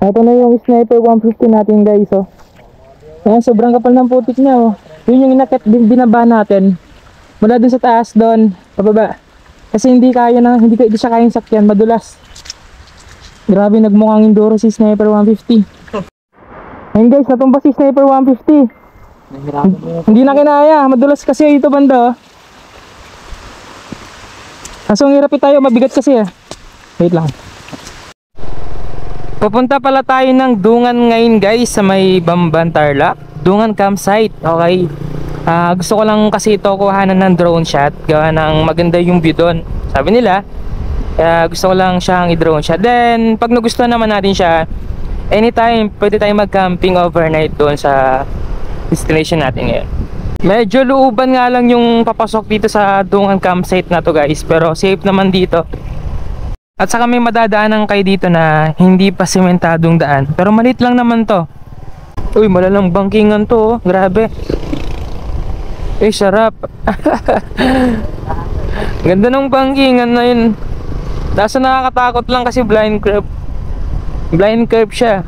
Ito na yung Sniper 150 natin guys, oh. Ayan, sobrang kapal ng putik niya, oh. Yun yung inakit, binaba natin. Mula dun sa taas, doon, pababa. Kasi hindi siya kayang sakyan, madulas. Grabe, nagmukhang enduro si Sniper 150. Ayun guys, natumba si Sniper 150. Hindi na kinaya, madulas kasi ito banda, oh. Kasong hirapit tayo, mabigat kasi, wait lang. Pupunta pala tayo ng Dungan ngayon guys, sa may Bamban Tarlac, Dungan campsite. Okay, gusto ko lang kasi ito kuhanan ng drone shot, gawa ng maganda yung view doon, sabi nila. Kaya gusto ko lang siyang i-drone shot. Then pag nagustuhan naman natin siya, anytime pwede tayong mag-camping overnight doon sa destination natin ngayon. Medyo looban nga lang yung papasok dito sa Dungan campsite na to guys, pero safe naman dito. At saka may madadaanan kayo dito na hindi pa sementadong daan, pero maliit lang naman to. Uy, malalang bangkingan to, oh. Grabe. Sarap. Ganda ng bangkingan na yun. Nasa nakakatakot lang kasi blind curve. Blind curve siya.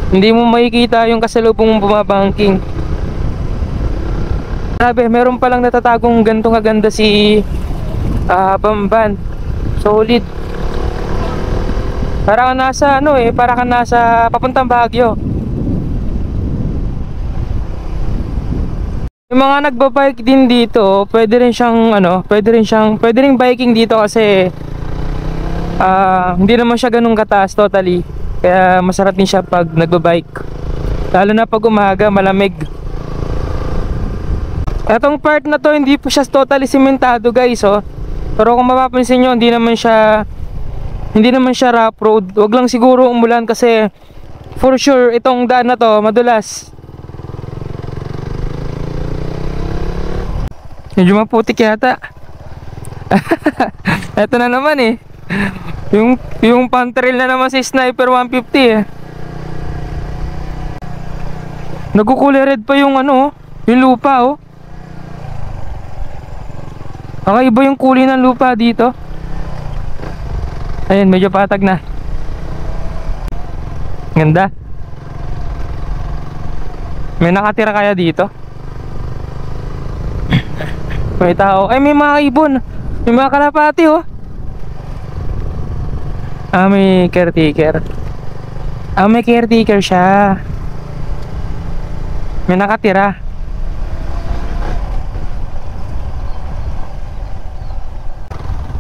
Hindi mo makikita yung kasalubong mong bumabangking. Grabe, meron palang natatagong gantong kaganda si Bamban. Solid. Para ka nasa para ka nasa papuntang Baguio. Yung mga nagbabike din dito, pwede rin biking dito kasi hindi naman siya ganun kataas totally. Kaya masarap din siya pag nagbabike. Lalo na pag umaga, malamig. Etong part na to, hindi po siya totally sementado guys, oh. Pero kung mapapansin nyo, hindi naman siya rough road. Wag lang siguro umulan kasi for sure itong daan na to madulas. Medyo maputik yata. Eto na naman, yung pantrail na naman si Sniper 150, nagkukulay red pa yung yung lupa, oh. Iba yung kulay ng lupa dito. Ayun, medyo patag na. Ganda. May nakatira kaya dito? May tao. Ay, may mga ibon. May mga kalapati, oh. May caretaker. May caretaker siya. May nakatira.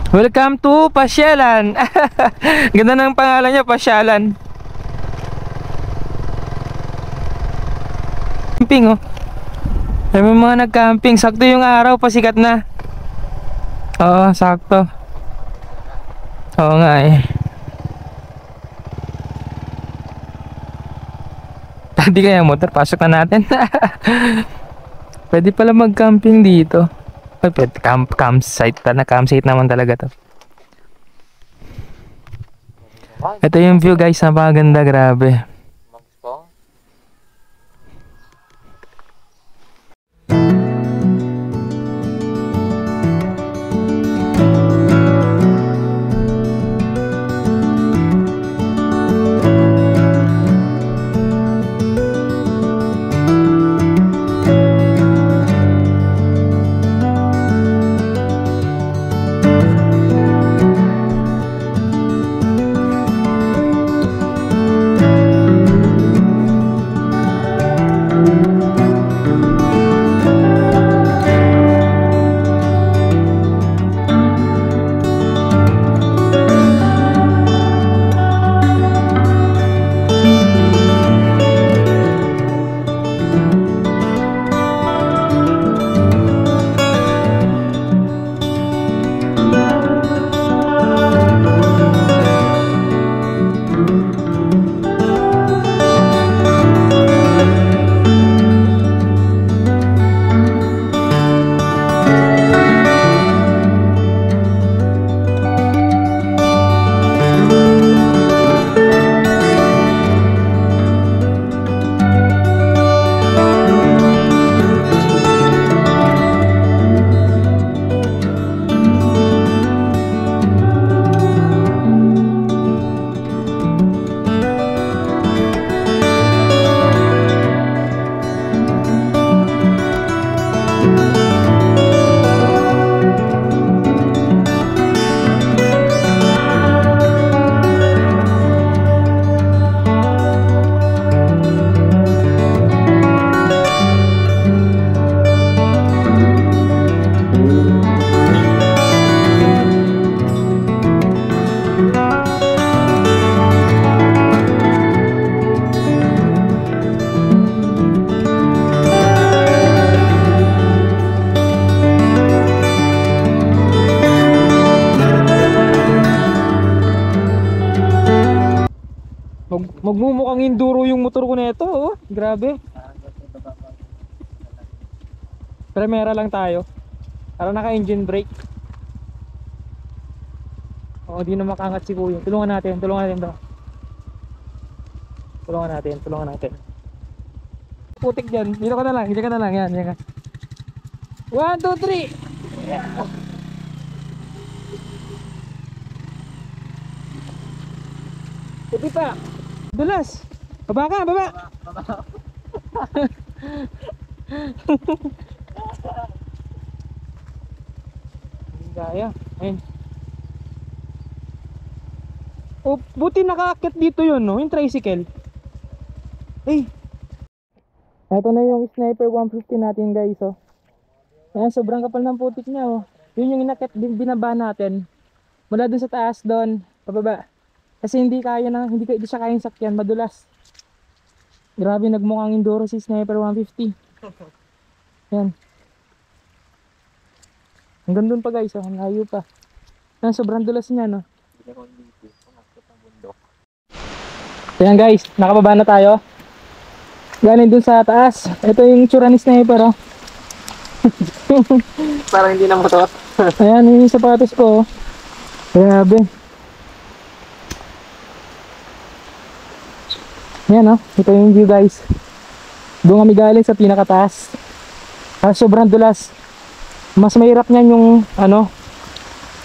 Welcome to Pasyalan. Ganda ng pangalan niya, Pasyalan. Camping, oh. May mga nag-camping. Sakto yung araw, pasikat na. Oo, sakto. Oo nga, Hindi kaya motor, pasok na natin. Pwede pala mag-camping dito. Ay, pwede campsite naman talaga to. Ito yung view guys, napakaganda, grabe. Magmumukhang enduro yung motor ko na ito, oh. Grabe. Primera lang tayo. Para naka-engine brake. Oo, di na makangat si Kuya. Tulungan natin daw. Tulungan natin. Putik dyan. Dito ka na lang. Yan, yan ka. 1, 2, 3. Yeah. Puti pa. Dulas. Baba ka, baba. Hindi kaya. Ayun. Oh, buti nakaakyat dito yun, no? Yung tricycle. Eh. Ito na yung Sniper 150 natin, guys, oh. Ayan, sobrang kapal ng putik niya, oh. Yun yung inakyat din binaba natin. Mula dun sa taas doon, pababa. Kasi hindi siya kayang sakyan, madulas. Grabe, nagmukhang enduro si Sniper 150. Yan. Hanggang dun pa, guys, oh. Ang layo pa. Yan, sobrang dulas niya, no? Ayan, guys, nakababa na tayo. Galing dun sa taas. Ito yung tsura ni Sniper, oh. Parang hindi na motor. Ayan, yung sapatos ko, oh. Grabe. Ayan, oh. Ito yung view, guys. Doon kami galing sa pinakataas. Sobrang dulas. Mas mahirap niyan yung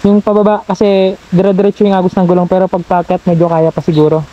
yung pababa kasi dire-diretso yung agos ng gulong, pero pag paakyat medyo kaya pa siguro.